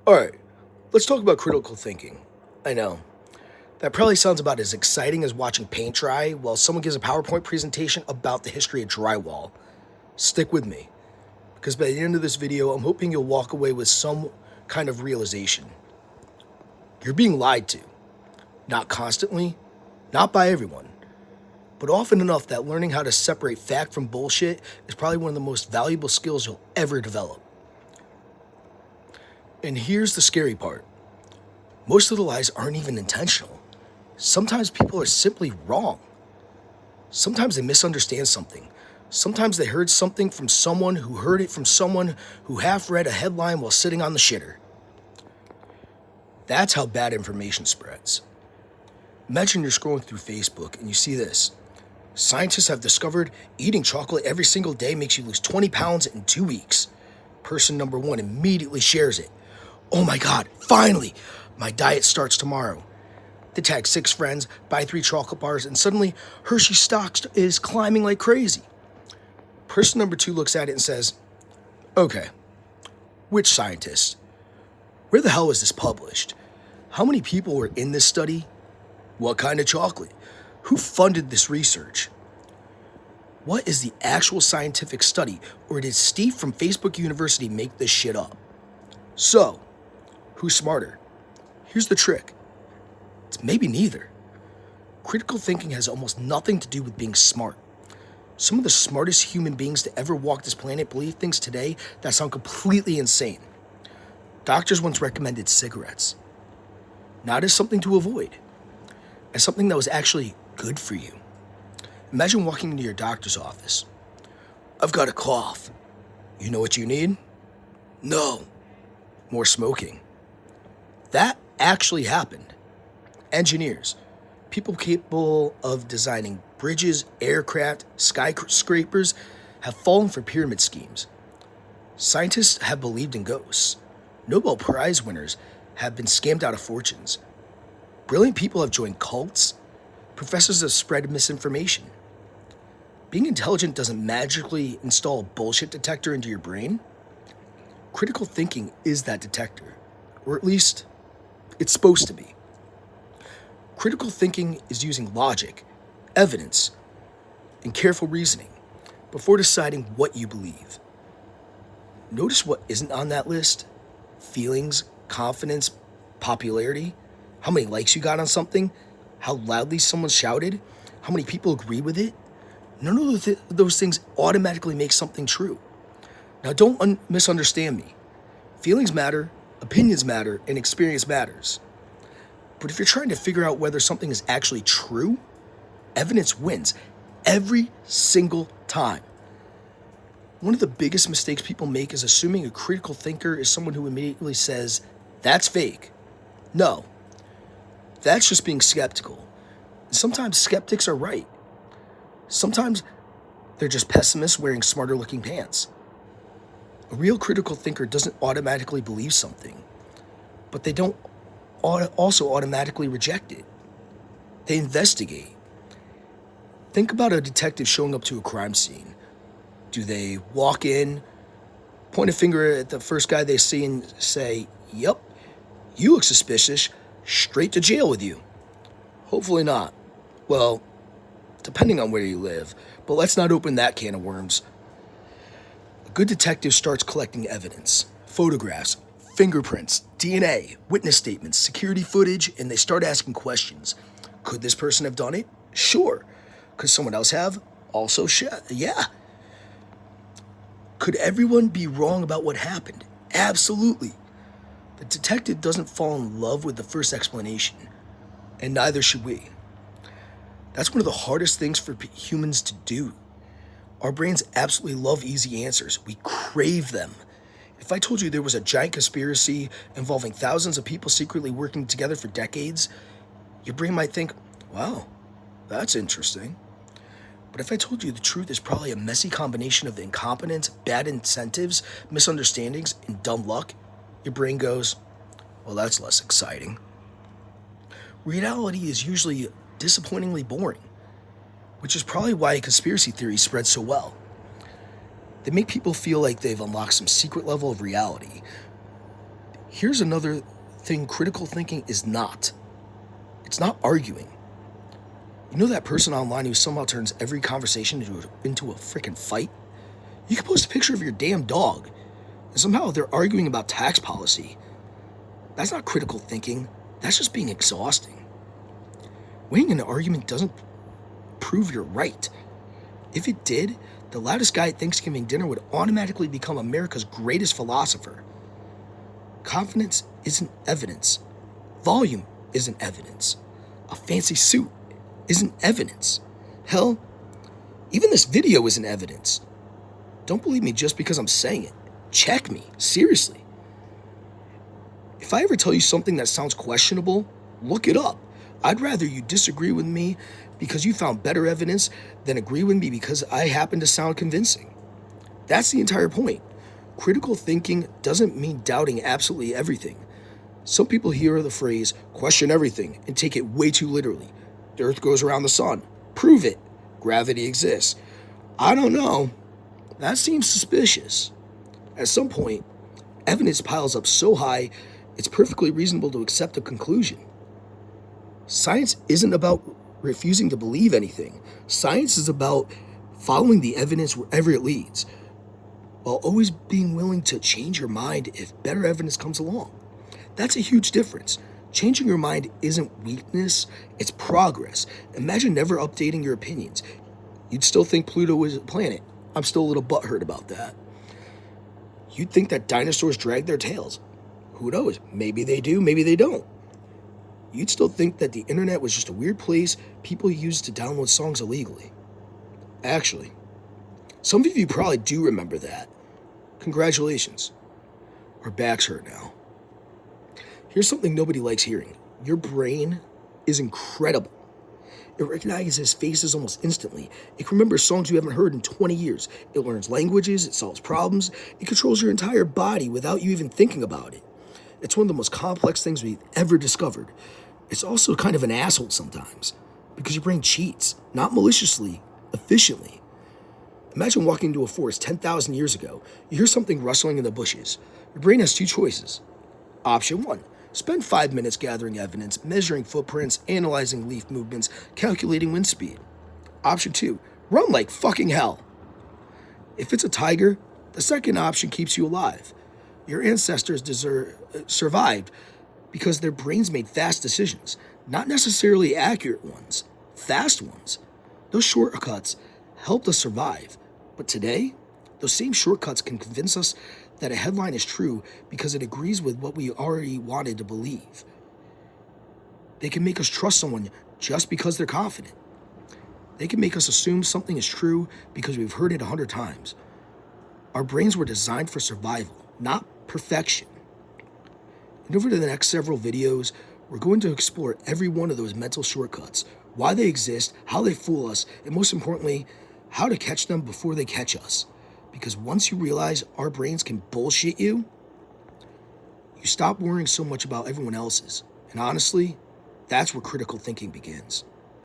All right, let's talk about critical thinking. I know, that probably sounds about as exciting as watching paint dry while someone gives a PowerPoint presentation about the history of drywall. Stick with me, because by the end of this video, I'm hoping you'll walk away with some kind of realization. You're being lied to. Not constantly, not by everyone, but often enough that learning how to separate fact from bullshit is probably one of the most valuable skills you'll ever develop. And here's the scary part. Most of the lies aren't even intentional. Sometimes people are simply wrong. Sometimes they misunderstand something. Sometimes they heard something from someone who heard it from someone who half read a headline while sitting on the shitter. That's how bad information spreads. Imagine you're scrolling through Facebook and you see this. Scientists have discovered eating chocolate every single day makes you lose 20 pounds in 2 weeks. Person number one immediately shares it. Oh my God, finally, my diet starts tomorrow. They tag 6 friends, buy 3 chocolate bars, and suddenly Hershey stock is climbing like crazy. Person number 2 looks at it and says, okay, which scientist? Where the hell was this published? How many people were in this study? What kind of chocolate? Who funded this research? What is the actual scientific study, or did Steve from Facebook University make this shit up? So, who's smarter? Here's the trick. It's maybe neither. Critical thinking has almost nothing to do with being smart. Some of the smartest human beings to ever walk this planet believe things today that sound completely insane. Doctors once recommended cigarettes, not as something to avoid, as something that was actually good for you. Imagine walking into your doctor's office. I've got a cough. You know what you need? No. More smoking. That actually happened. Engineers, people capable of designing bridges, aircraft, skyscrapers, have fallen for pyramid schemes. Scientists have believed in ghosts. Nobel Prize winners have been scammed out of fortunes. Brilliant people have joined cults. Professors have spread misinformation. Being intelligent doesn't magically install a bullshit detector into your brain. Critical thinking is that detector, or at least it's supposed to be. Critical thinking is using logic, evidence, and careful reasoning before deciding what you believe. Notice what isn't on that list: feelings, confidence, popularity, how many likes you got on something, how loudly someone shouted, how many people agree with it. None of those things automatically make something true. Now, don't misunderstand me. Feelings matter, opinions matter, and experience matters. But if you're trying to figure out whether something is actually true, evidence wins every single time. One of the biggest mistakes people make is assuming a critical thinker is someone who immediately says, that's fake. No, that's just being skeptical. Sometimes skeptics are right. Sometimes they're just pessimists wearing smarter looking pants. A real critical thinker doesn't automatically believe something, but they don't also automatically reject it. They investigate. Think about a detective showing up to a crime scene. Do they walk in, point a finger at the first guy they see and say, yep, you look suspicious, straight to jail with you? Hopefully not. Well, depending on where you live, but let's not open that can of worms. A good detective starts collecting evidence, photographs, fingerprints, DNA, witness statements, security footage, and they start asking questions. Could this person have done it? Sure. Could someone else have? Also, yeah. Could everyone be wrong about what happened? Absolutely. The detective doesn't fall in love with the first explanation, and neither should we. That's one of the hardest things for humans to do. Our brains absolutely love easy answers. We crave them. If I told you there was a giant conspiracy involving thousands of people secretly working together for decades, your brain might think, wow, that's interesting. But if I told you the truth is probably a messy combination of incompetence, bad incentives, misunderstandings, and dumb luck, your brain goes, well, that's less exciting. Reality is usually disappointingly boring, which is probably why conspiracy theories spread so well. They make people feel like they've unlocked some secret level of reality. Here's another thing critical thinking is not. It's not arguing. You know that person online who somehow turns every conversation into a freaking fight? You can post a picture of your damn dog, and somehow they're arguing about tax policy. That's not critical thinking. That's just being exhausting. Winning an argument doesn't prove you're right. If it did, the loudest guy at Thanksgiving dinner would automatically become America's greatest philosopher. Confidence isn't evidence. Volume isn't evidence. A fancy suit isn't evidence. Hell, even this video isn't evidence. Don't believe me just because I'm saying it. Check me, seriously. If I ever tell you something that sounds questionable, look it up. I'd rather you disagree with me because you found better evidence than agree with me because I happen to sound convincing. That's the entire point. Critical thinking doesn't mean doubting absolutely everything. Some people hear the phrase, question everything, and take it way too literally. The earth goes around the sun. Prove it. Gravity exists. I don't know. That seems suspicious. At some point, evidence piles up so high, it's perfectly reasonable to accept a conclusion. Science isn't about refusing to believe anything. Science is about following the evidence wherever it leads, while always being willing to change your mind if better evidence comes along. That's a huge difference. Changing your mind isn't weakness, it's progress. Imagine never updating your opinions. You'd still think Pluto is a planet. I'm still a little butthurt about that. You'd think that dinosaurs drag their tails. Who knows? Maybe they do, maybe they don't. You'd still think that the internet was just a weird place people used to download songs illegally. Actually, some of you probably do remember that. Congratulations. Our backs hurt now. Here's something nobody likes hearing. Your brain is incredible. It recognizes faces almost instantly. It can remember songs you haven't heard in 20 years. It learns languages, it solves problems, it controls your entire body without you even thinking about it. It's one of the most complex things we've ever discovered. It's also kind of an asshole sometimes, because your brain cheats, not maliciously, efficiently. Imagine walking into a forest 10,000 years ago. You hear something rustling in the bushes. Your brain has two choices. Option 1. Spend 5 minutes gathering evidence, measuring footprints, analyzing leaf movements, calculating wind speed. Option 2. Run like fucking hell. If it's a tiger, the second option keeps you alive. Your ancestors survived because their brains made fast decisions, not necessarily accurate ones, fast ones. Those shortcuts helped us survive. But today, those same shortcuts can convince us that a headline is true because it agrees with what we already wanted to believe. They can make us trust someone just because they're confident. They can make us assume something is true because we've heard it 100 times. Our brains were designed for survival, not perfection. And over the next several videos, we're going to explore every one of those mental shortcuts, why they exist, how they fool us, and most importantly, how to catch them before they catch us. Because once you realize our brains can bullshit you, you stop worrying so much about everyone else's. And honestly, that's where critical thinking begins.